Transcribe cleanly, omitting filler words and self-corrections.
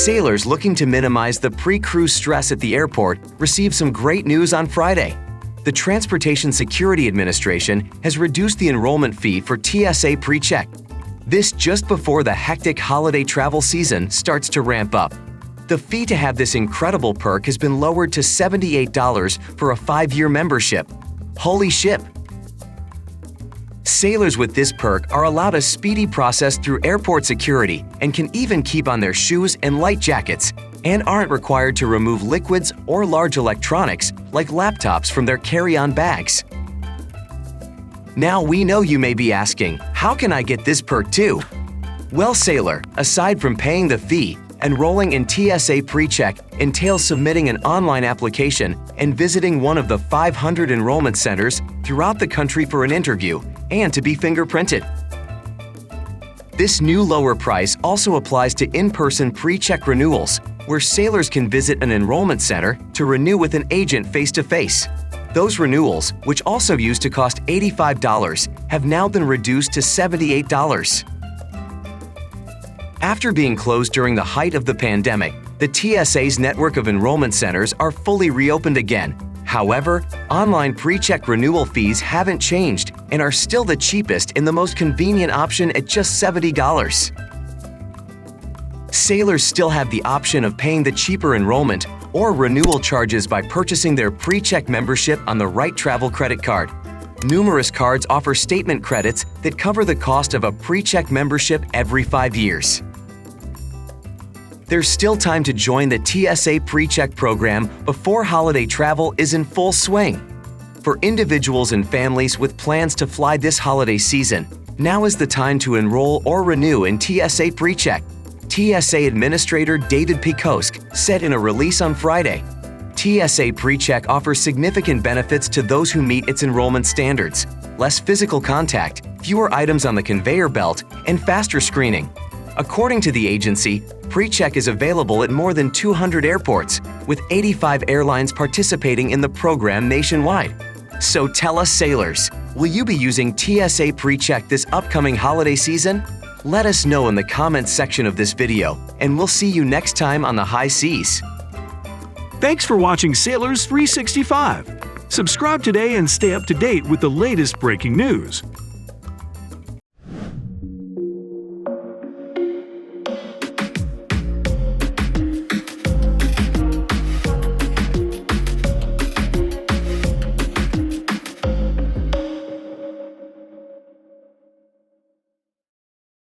Sailors looking to minimize the pre-cruise stress at the airport received some great news on Friday. The Transportation Security Administration has reduced the enrollment fee for TSA PreCheck. This just before the hectic holiday travel season starts to ramp up. The fee to have this incredible perk has been lowered to $78 for a 5-year membership. Holy ship! Sailors with this perk are allowed a speedy process through airport security and can even keep on their shoes and light jackets, and aren't required to remove liquids or large electronics like laptops from their carry-on bags. Now we know you may be asking, how can I get this perk too? Well, Sailor, aside from paying the fee, enrolling in TSA PreCheck entails submitting an online application and visiting one of the 500 enrollment centers throughout the country for an interview and to be fingerprinted. This new lower price also applies to in-person PreCheck renewals, where sailors can visit an enrollment center to renew with an agent face-to-face. Those renewals, which also used to cost $85, have now been reduced to $78. After being closed during the height of the pandemic, the TSA's network of enrollment centers are fully reopened again. However, online PreCheck renewal fees haven't changed and are still the cheapest and the most convenient option at just $70. Sailors still have the option of paying the cheaper enrollment or renewal charges by purchasing their PreCheck membership on the right travel credit card. Numerous cards offer statement credits that cover the cost of a PreCheck membership every 5 years. There's still time to join the TSA PreCheck program before holiday travel is in full swing. For individuals and families with plans to fly this holiday season, now is the time to enroll or renew in TSA PreCheck. TSA Administrator David Pikosk said in a release on Friday, TSA PreCheck offers significant benefits to those who meet its enrollment standards: less physical contact, fewer items on the conveyor belt, and faster screening. According to the agency, PreCheck is available at more than 200 airports, with 85 airlines participating in the program nationwide. So tell us, sailors, will you be using TSA PreCheck this upcoming holiday season? Let us know in the comments section of this video, and we'll see you next time on the high seas. Thanks for watching Sailors365. Subscribe today and stay up to date with the latest breaking news.